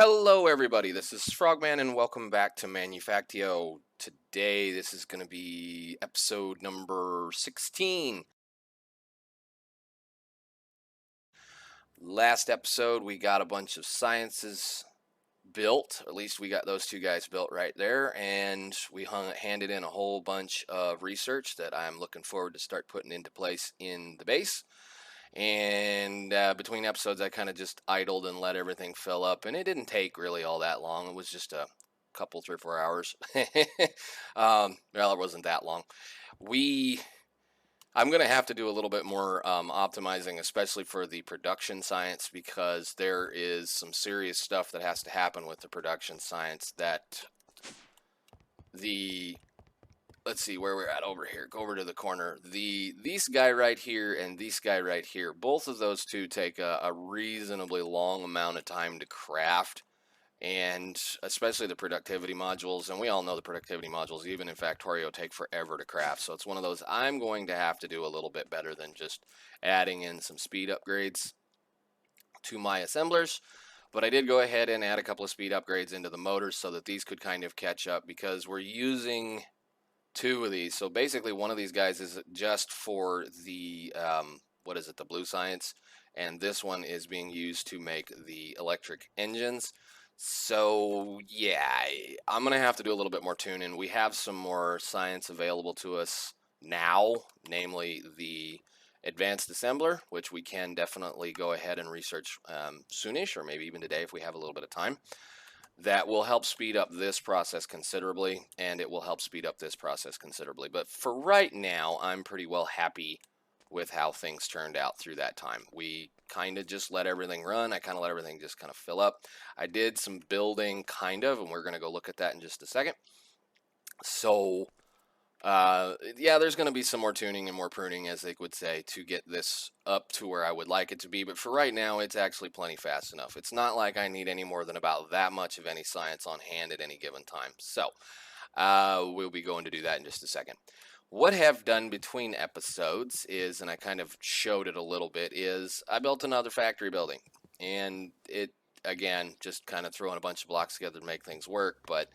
Hello everybody, this is Frogman and welcome back to Manufactio. Today this is going to be episode number 16. Last episode we got a bunch of sciences built, at least we got those two guys built right there, and we handed in a whole bunch of research that I'm looking forward to start putting into place in the base. And between episodes I kind of just idled and let everything fill up, and it didn't take really all that long. It was just a couple 3 or 4 hours. Well, it wasn't that long. I'm gonna have to do a little bit more optimizing, especially for the production science, because there is some serious stuff that has to happen with the production science that let's see where we're at over here. Go over to the corner. These guy right here and these guy right here, both of those two take a reasonably long amount of time to craft, and especially the productivity modules. And we all know the productivity modules, even in Factorio, take forever to craft. So it's one of those I'm going to have to do a little bit better than just adding in some speed upgrades to my assemblers. But I did go ahead and add a couple of speed upgrades into the motors so that these could kind of catch up, because we're using two of these. So basically one of these guys is just for the what is it, the blue science, and this one is being used to make the electric engines. So yeah, I'm gonna have to do a little bit more tuning. We have some more science available to us now, namely the advanced assembler, which we can definitely go ahead and research soonish, or maybe even today if we have a little bit of time. That will help speed up this process considerably, and it will help speed up this process considerably. But for right now, I'm pretty well happy with how things turned out through that time. We kind of just let everything run. I kind of let everything just kind of fill up. I did some building, kind of, and we're going to go look at that in just a second. So yeah, there's going to be some more tuning and more pruning, as they would say, to get this up to where I would like it to be. But for right now, it's actually plenty fast enough. It's not like I need any more than about that much of any science on hand at any given time. So we'll be going to do that in just a second. What I've done between episodes is, and I kind of showed it a little bit, is I built another factory building. And it, again, just kind of throwing a bunch of blocks together to make things work. But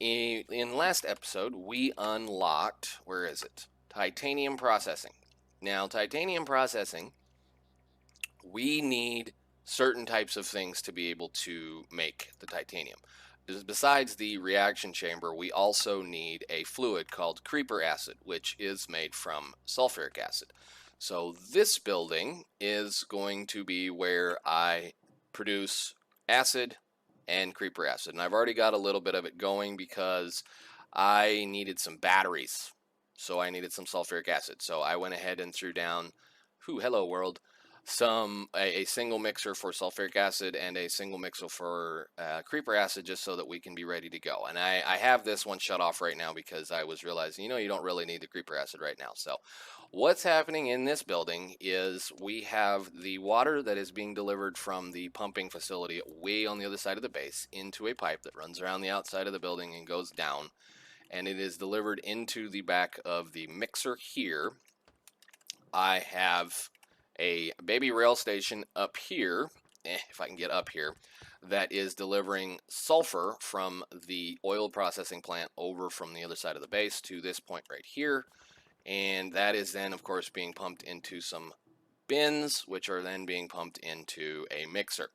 in last episode, we unlocked, where is it? Titanium processing. Now, titanium processing, we need certain types of things to be able to make the titanium. Besides the reaction chamber, we also need a fluid called creeper acid, which is made from sulfuric acid. So this building is going to be where I produce acid and creeper acid, and I've already got a little bit of it going because I needed some batteries, so I needed some sulfuric acid. So I went ahead and threw down, hello world, a single mixer for sulfuric acid and a single mixer for creeper acid, just so that we can be ready to go. And I have this one shut off right now because I was realizing, you don't really need the creeper acid right now. So what's happening in this building is we have the water that is being delivered from the pumping facility way on the other side of the base into a pipe that runs around the outside of the building and goes down, and it is delivered into the back of the mixer here. I have a baby rail station up here, if I can get up here, that is delivering sulfur from the oil processing plant over from the other side of the base to this point right here. And that is then, of course, being pumped into some bins, which are then being pumped into a mixer.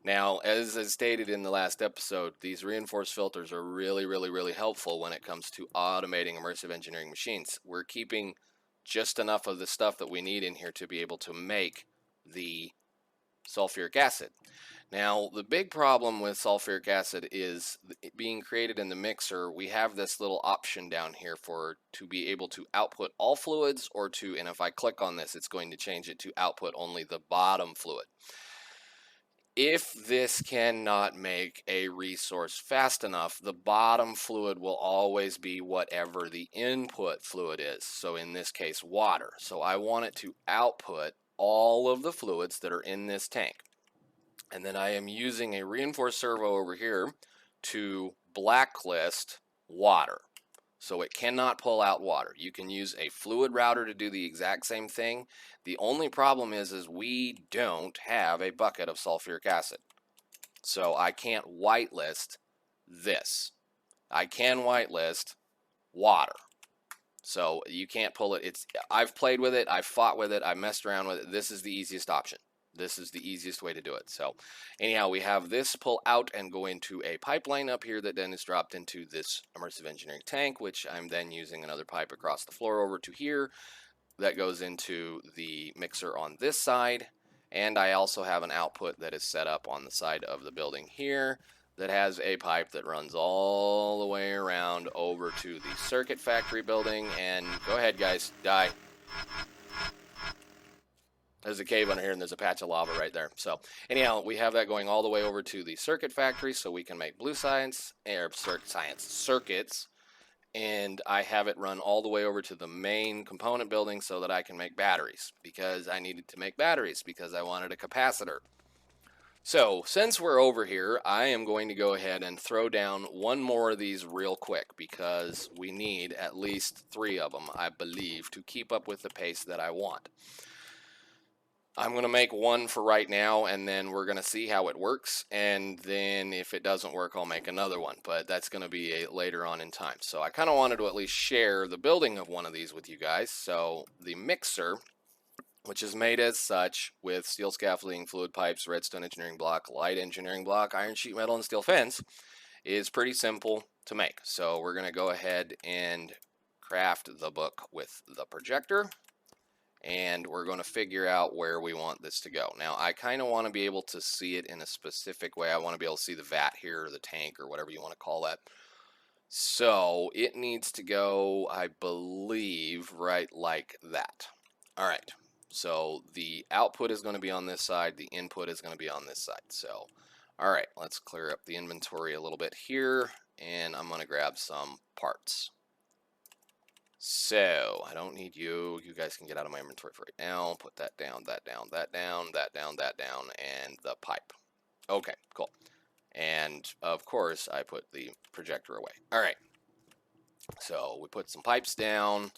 Now, as I stated in the last episode, these reinforced filters are really, really, really helpful when it comes to automating immersive engineering machines. We're keeping just enough of the stuff that we need in here to be able to make the sulfuric acid. Now, the big problem with sulfuric acid is being created in the mixer. We have this little option down here to be able to output all fluids, and if I click on this, it's going to change it to output only the bottom fluid. If this cannot make a resource fast enough, the bottom fluid will always be whatever the input fluid is. So in this case, water. So I want it to output all of the fluids that are in this tank. And then I am using a reinforced servo over here to blacklist water. So it cannot pull out water. You can use a fluid router to do the exact same thing. The only problem is we don't have a bucket of sulfuric acid. So I can't whitelist this. I can whitelist water. So you can't pull it. I've played with it. I've fought with it. I've messed around with it. This is the easiest option. This is the easiest way to do it. So anyhow, we have this pull out and go into a pipeline up here that then is dropped into this immersive engineering tank, which I'm then using another pipe across the floor over to here. That goes into the mixer on this side. And I also have an output that is set up on the side of the building here that has a pipe that runs all the way around over to the circuit factory building. And go ahead, guys, die. There's a cave under here and there's a patch of lava right there. So anyhow, we have that going all the way over to the circuit factory so we can make blue science, or circuits. And I have it run all the way over to the main component building so that I can make batteries, because I needed to make batteries because I wanted a capacitor. So since we're over here, I am going to go ahead and throw down one more of these real quick, because we need at least 3 of them, I believe, to keep up with the pace that I want. I'm going to make one for right now, and then we're going to see how it works, and then if it doesn't work, I'll make another one, but that's going to be later on in time. So I kind of wanted to at least share the building of one of these with you guys. So the mixer, which is made as such with steel scaffolding, fluid pipes, redstone engineering block, light engineering block, iron sheet metal, and steel fence, is pretty simple to make. So we're going to go ahead and craft the book with the projector. And we're going to figure out where we want this to go. Now, I kind of want to be able to see it in a specific way. I want to be able to see the vat here, or the tank, or whatever you want to call that. So it needs to go, I believe, right like that. All right. So the output is going to be on this side. The input is going to be on this side. So, all right, let's clear up the inventory a little bit here. And I'm going to grab some parts. So, I don't need you. You guys can get out of my inventory for right now. Put that down, that down, that down, that down, that down, and the pipe. Okay, cool. And, of course, I put the projector away. All right. So, we put some pipes down,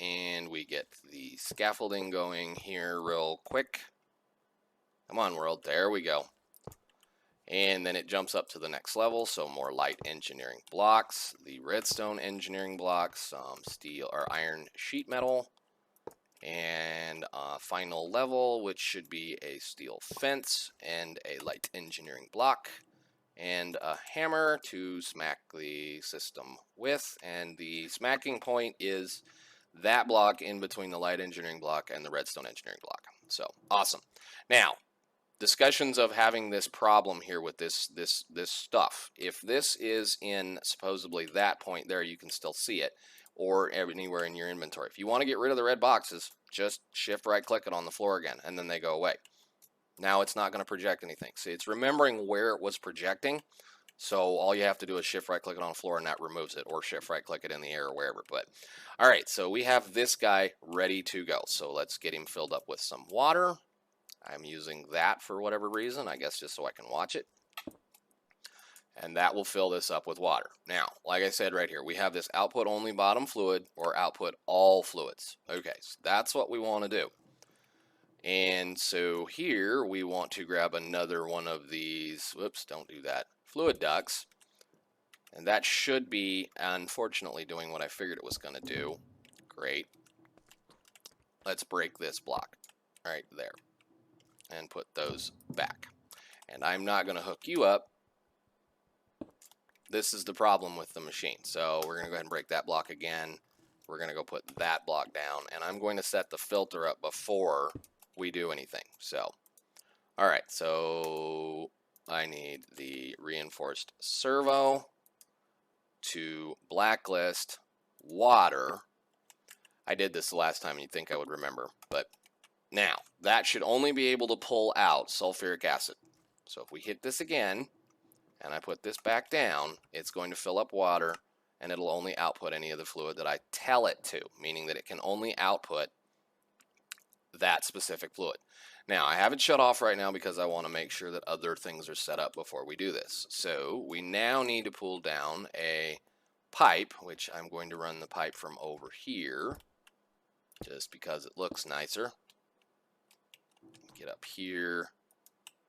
and we get the scaffolding going here real quick. Come on, world. There we go. And then it jumps up to the next level, so more light engineering blocks, the redstone engineering blocks, some steel or iron sheet metal, and final level, which should be a steel fence and a light engineering block, and a hammer to smack the system with. And the smacking point is that block in between the light engineering block and the redstone engineering block. So awesome. Now, discussions of having this problem here with this stuff. If this is in supposedly that point there, you can still see it, or anywhere in your inventory. If you want to get rid of the red boxes, just shift right click it on the floor again, and then they go away. Now it's not going to project anything. See, it's remembering where it was projecting. So all you have to do is shift right click it on the floor, and that removes it, or shift right click it in the air or wherever. But all right, so we have this guy ready to go. So let's get him filled up with some water. I'm using that for whatever reason, I guess just so I can watch it. And that will fill this up with water. Now, like I said right here, we have this output only bottom fluid, or output all fluids. Okay, so that's what we want to do. And so here we want to grab another one of these, whoops, don't do that, fluid ducts. And that should be, unfortunately, doing what I figured it was going to do. Great. Let's break this block right there and put those back. And I'm not going to hook you up. This is the problem with the machine. So we're going to go ahead and break that block again. We're going to go put that block down, and I'm going to set the filter up before we do anything. So, all right, so I need the reinforced servo to blacklist water. I did this the last time, and you'd think I would remember, but now, that should only be able to pull out sulfuric acid. So if we hit this again, and I put this back down, it's going to fill up water, and it'll only output any of the fluid that I tell it to, meaning that it can only output that specific fluid. Now, I have it shut off right now because I want to make sure that other things are set up before we do this. So we now need to pull down a pipe, which I'm going to run the pipe from over here, just because it looks nicer. Get up here,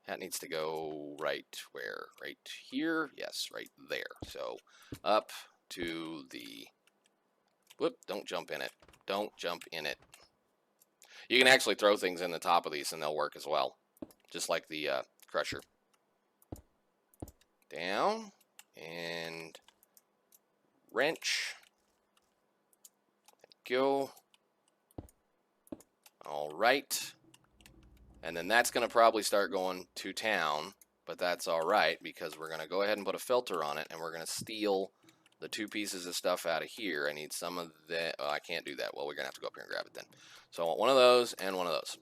That needs to go right where? Right here? Yes, right there. So up to the, whoop, don't jump in it. Don't jump in it. You can actually throw things in the top of these and they'll work as well. Just like the crusher. Down and wrench. Go. All right. And then that's going to probably start going to town, but that's all right because we're going to go ahead and put a filter on it, and we're going to steal the 2 pieces of stuff out of here. I need some of that. Oh, I can't do that. Well, we're going to have to go up here and grab it then. So I want one of those and one of those.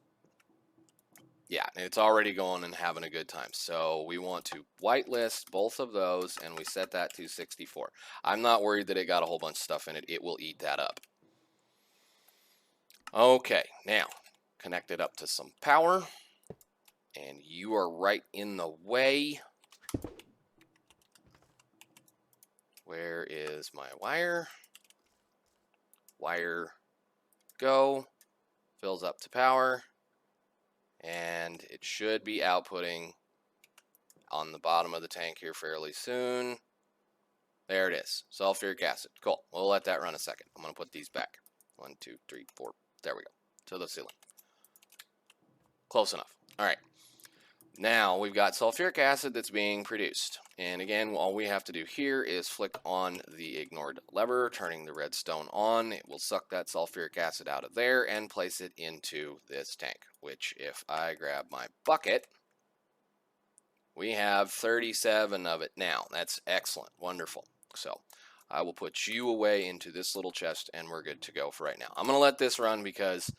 Yeah, it's already going and having a good time. So we want to whitelist both of those, and we set that to 64. I'm not worried that it got a whole bunch of stuff in it. It will eat that up. Okay, now connect it up to some power. And you are right in the way. Where is my wire? Wire, go. Fills up to power. And it should be outputting on the bottom of the tank here fairly soon. There it is. Sulfuric acid. Cool. We'll let that run a second. I'm going to put these back. 1, 2, 3, 4. There we go. To the ceiling. Close enough. All right. Now we've got sulfuric acid that's being produced. And again, all we have to do here is flick on the ignored lever, turning the redstone on. It will suck that sulfuric acid out of there and place it into this tank, which if I grab my bucket, we have 37 of it now. That's excellent. Wonderful. So I will put you away into this little chest and we're good to go for right now. I'm going to let this run because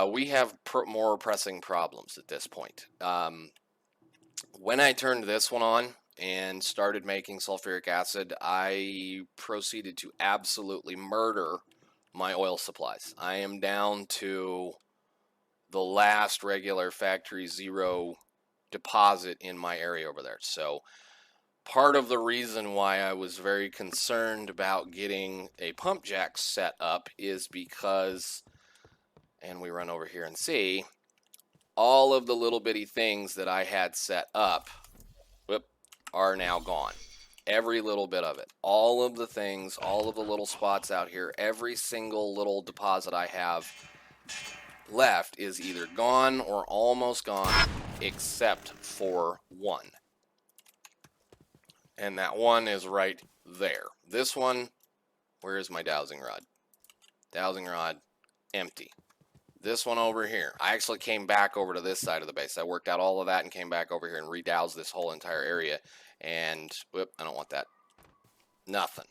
we have more pressing problems at this point. When I turned this one on and started making sulfuric acid, I proceeded to absolutely murder my oil supplies. I am down to the last regular factory zero deposit in my area over there. So part of the reason why I was very concerned about getting a pump jack set up is because, and we run over here and see, all of the little bitty things that I had set up are now gone. Every little bit of it. All of the things, all of the little spots out here, every single little deposit I have left is either gone or almost gone, except for one. And that one is right there. This one, where is my dowsing rod? Dowsing rod, empty. This one over here, I actually came back over to this side of the base. I worked out all of that and came back over here and redoused this whole entire area. And, whoop, I don't want that. Nothing.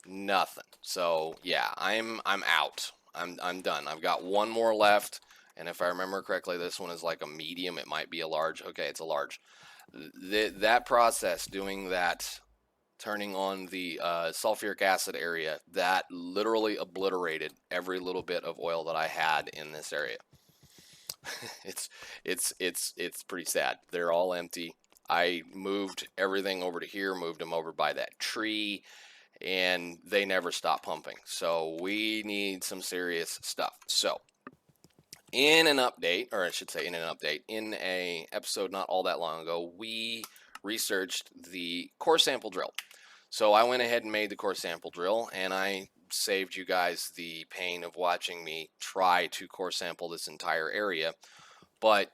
Nothing. So, yeah, I'm out. I'm done. I've got one more left. And if I remember correctly, this one is like a medium. It might be a large. Okay, it's a large. That process, doing that, turning on the sulfuric acid area, that literally obliterated every little bit of oil that I had in this area. It's pretty sad. They're all empty. I moved everything over to here, moved them over by that tree, and they never stopped pumping. So we need some serious stuff. So in an update, or I should say in a episode not all that long ago, we researched the core sample drill. So I went ahead and made the core sample drill, and I saved you guys the pain of watching me try to core sample this entire area. But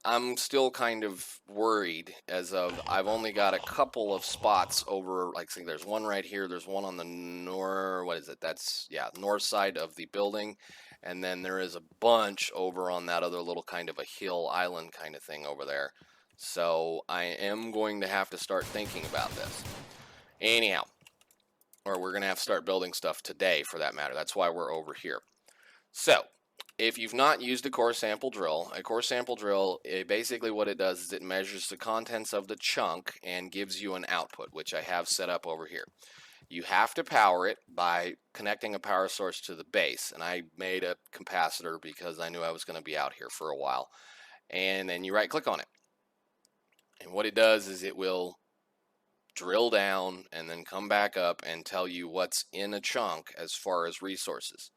I'm still kind of worried as of I've only got a couple of spots over, like, see, there's one right here, there's one on the north side of the building, and then there is a bunch over on that other little kind of a hill island kind of thing over there. So I am going to have to start thinking about this. Anyhow, or we're going to have to start building stuff today for that matter. That's why we're over here. So if you've not used a core sample drill, basically what it does is it measures the contents of the chunk and gives you an output, which I have set up over here. You have to power it by connecting a power source to the base, and I made a capacitor because I knew I was going to be out here for a while. And then you right click on it, and what it does is it will drill down and then come back up and tell you what's in a chunk as far as resources.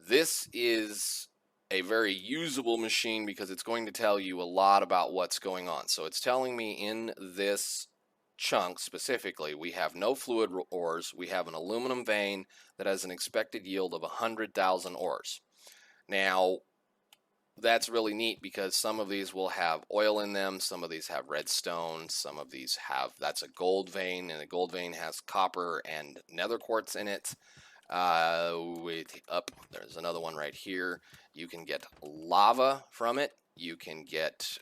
This is a very usable machine because it's going to tell you a lot about what's going on. So it's telling me in this chunk specifically, we have no fluid ores. We have an aluminum vein that has an expected yield of 100,000 ores. Now, that's really neat because some of these will have oil in them, some of these have redstone, some of these have, that's a gold vein, and a gold vein has copper and nether quartz in it. There's another one right here. You can get lava from it. You can get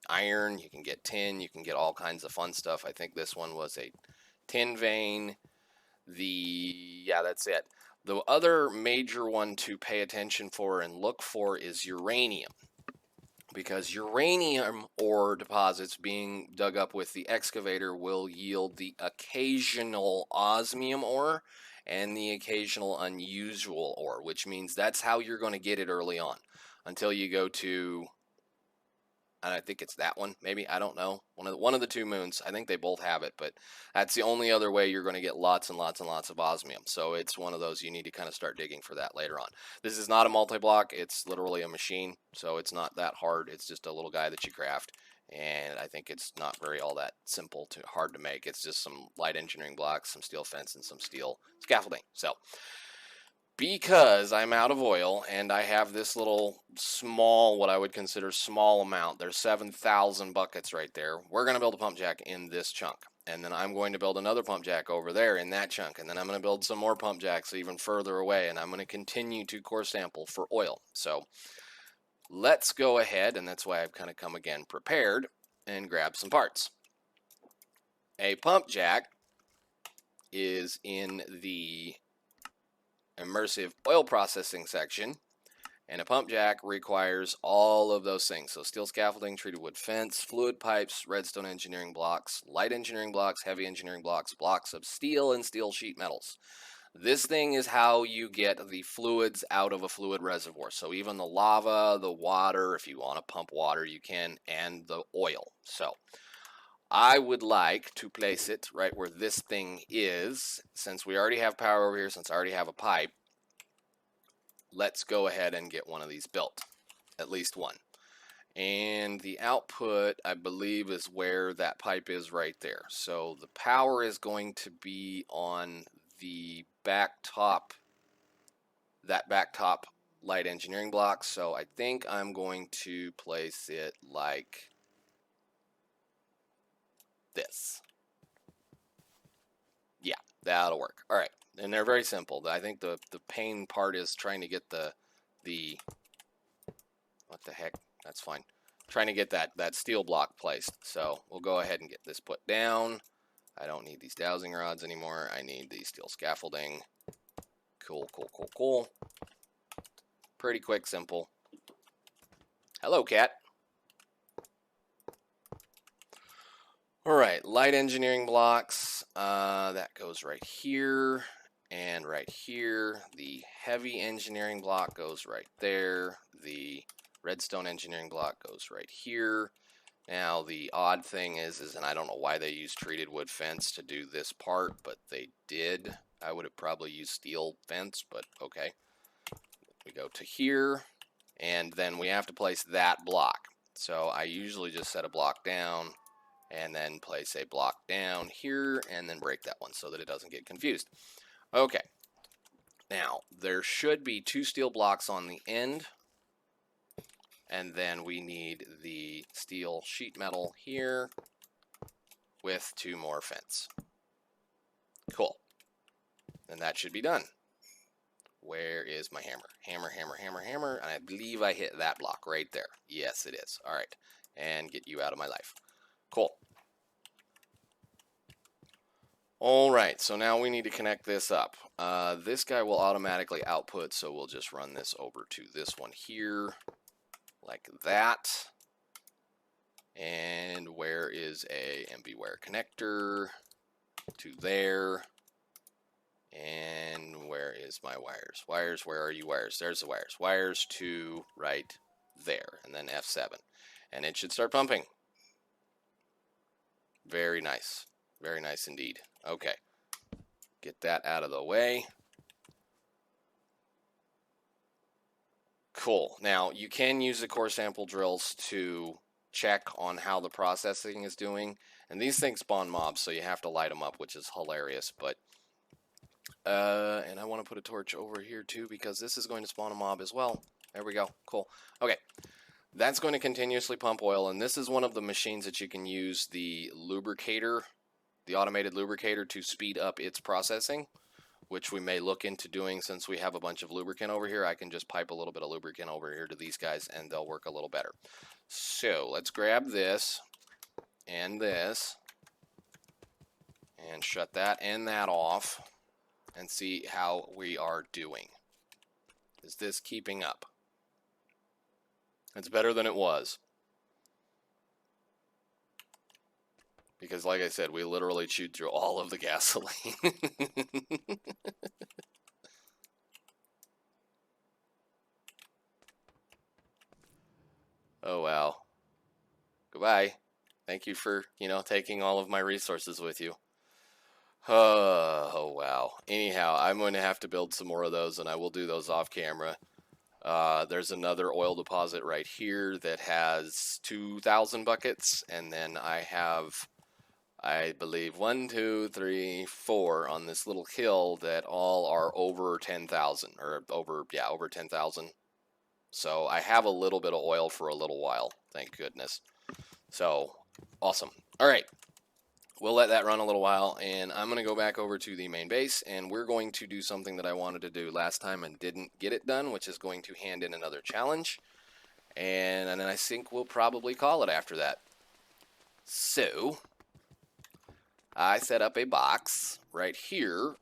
iron, you can get tin, you can get all kinds of fun stuff. I think this one was a tin vein. Yeah, that's it. The other major one to pay attention for and look for is uranium, because uranium ore deposits being dug up with the excavator will yield the occasional osmium ore and the occasional unusual ore, which means that's how you're going to get it early on until you go to, and I think it's that one, maybe, I don't know, one of the two moons. I think they both have it, but that's the only other way you're going to get lots and lots and lots of osmium. So it's one of those you need to kind of start digging for that later on. This is not a multi-block, it's literally a machine, so it's not that hard. It's just a little guy that you craft, and I think it's not very all that simple to hard to make. It's just some light engineering blocks, some steel fence, and some steel scaffolding. So because I'm out of oil and I have this little small, what I would consider small amount, there's 7,000 buckets right there. We're going to build a pump jack in this chunk. And then I'm going to build another pump jack over there in that chunk. And then I'm going to build some more pump jacks even further away. And I'm going to continue to core sample for oil. So let's go ahead, and that's why I've kind of come again prepared, and grab some parts. A pump jack is in the immersive oil processing section, and a pump jack requires all of those things. So steel scaffolding, treated wood fence, fluid pipes, redstone engineering blocks, light engineering blocks, heavy engineering blocks, blocks of steel, and steel sheet metals. This thing is how you get the fluids out of a fluid reservoir. So even the lava, the water, if you want to pump water, you can, and the oil. So I would like to place it right where this thing is. Since we already have power over here, since I already have a pipe, let's go ahead and get one of these built, at least one. And the output, I believe, is where that pipe is right there. So the power is going to be on the back top, that back top light engineering block. So I think I'm going to place it like this. Yeah, that'll work. All right, and they're very simple. I think the pain part is trying to get the what the heck? That's fine. Trying to get that steel block placed. So we'll go ahead and get this put down. I don't need these dowsing rods anymore. I need the steel scaffolding. Cool, cool, cool, cool. Pretty quick, simple. Hello, cat. All right, light engineering blocks. That goes right here and right here. The heavy engineering block goes right there. The redstone engineering block goes right here. Now the odd thing is, and I don't know why they use treated wood fence to do this part, but they did. I would have probably used steel fence, but okay. We go to here, and then we have to place that block. So I usually just set a block down and then place a block down here and then break that one so that it doesn't get confused. Okay. Now, there should be 2 steel blocks on the end, and then we need the steel sheet metal here with 2 more fence. Cool. And that should be done. Where is my hammer? Hammer, hammer, hammer, hammer. And I believe I hit that block right there. Yes, it is. All right. And get you out of my life. Cool. All right, so now we need to connect this up. This guy will automatically output, so we'll just run this over to this one here, like that. And where is a MB wire connector? To there. And where is my wires? Wires, where are you wires? There's the wires. Wires to right there, and then F7. And it should start pumping. Very nice. Very nice indeed. Okay. Get that out of the way. Cool. Now, you can use the core sample drills to check on how the processing is doing. And these things spawn mobs, so you have to light them up, which is hilarious. But, and I want to put a torch over here too, because this is going to spawn a mob as well. There we go. Cool. Okay. That's going to continuously pump oil, and this is one of the machines that you can use the lubricator, the automated lubricator, to speed up its processing, which we may look into doing since we have a bunch of lubricant over here. I can just pipe a little bit of lubricant over here to these guys, and they'll work a little better. So let's grab this, and shut that and that off, and see how we are doing. Is this keeping up? It's better than it was. Because like I said, we literally chewed through all of the gasoline. Oh, wow. Goodbye. Thank you for, taking all of my resources with you. Oh, wow. Anyhow, I'm going to have to build some more of those, and I will do those off camera. There's another oil deposit right here that has 2,000 buckets, and then I have, I believe, 1, 2, 3, 4 on this little hill that all are over 10,000, or over 10,000. So I have a little bit of oil for a little while, thank goodness. So, awesome. All right. We'll let that run a little while, and I'm going to go back over to the main base, and we're going to do something that I wanted to do last time and didn't get it done, which is going to hand in another challenge, and then I think we'll probably call it after that. So, I set up a box right here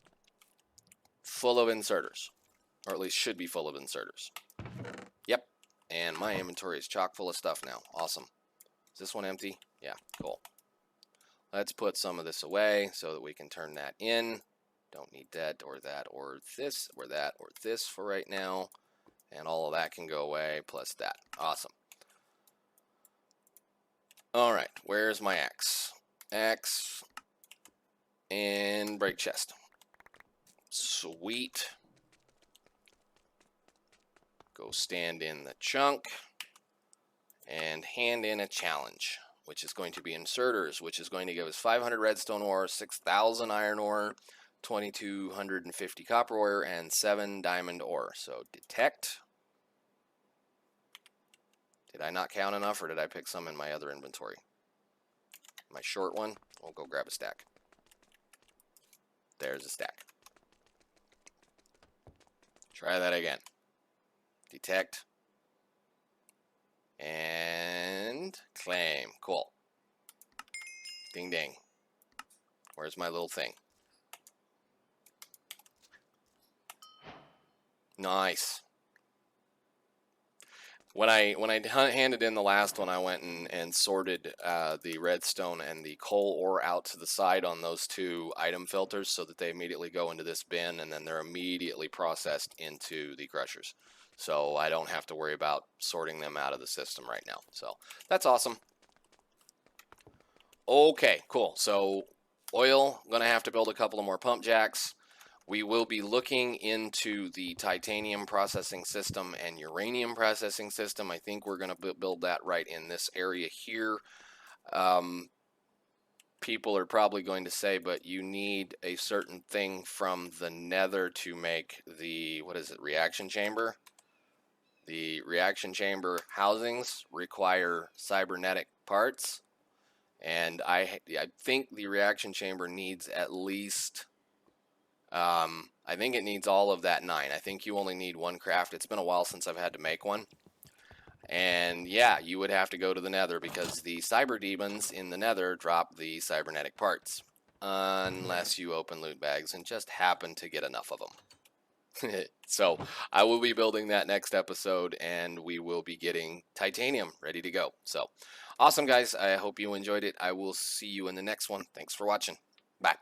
full of inserters, or at least should be full of inserters. Yep, and my inventory is chock full of stuff now. Awesome. Is this one empty? Yeah, cool. Let's put some of this away so that we can turn that in. Don't need that or this or that or this for right now. And all of that can go away, plus that. Awesome. Alright, where's my axe? Axe and brake chest. Sweet. Go stand in the chunk and hand in a challenge, which is going to be inserters, which is going to give us 500 redstone ore, 6,000 iron ore, 2,250 copper ore, and 7 diamond ore. So detect. Did I not count enough, or did I pick some in my other inventory? My short one? We'll go grab a stack. There's a stack. Try that again. Detect. And claim. Cool. Ding ding. Where's my little thing? Nice. When I handed in the last one, I went and sorted the redstone and the coal ore out to the side on those 2 item filters so that they immediately go into this bin, and then they're immediately processed into the crushers. So I don't have to worry about sorting them out of the system right now. So that's awesome. Okay, cool. So oil, I'm going to have to build a couple of more pump jacks. We will be looking into the titanium processing system and uranium processing system. I think we're going to build that right in this area here. People are probably going to say, but you need a certain thing from the nether to make the, reaction chamber? The reaction chamber housings require cybernetic parts, and I think the reaction chamber needs at least, I think it needs all of that 9. I think you only need 1 craft. It's been a while since I've had to make one. And yeah, you would have to go to the nether because the cyber demons in the nether drop the cybernetic parts. Unless you open loot bags and just happen to get enough of them. So I will be building that next episode, and we will be getting titanium ready to go. So awesome, guys. I hope you enjoyed it. I will see you in the next one. Thanks for watching. Bye.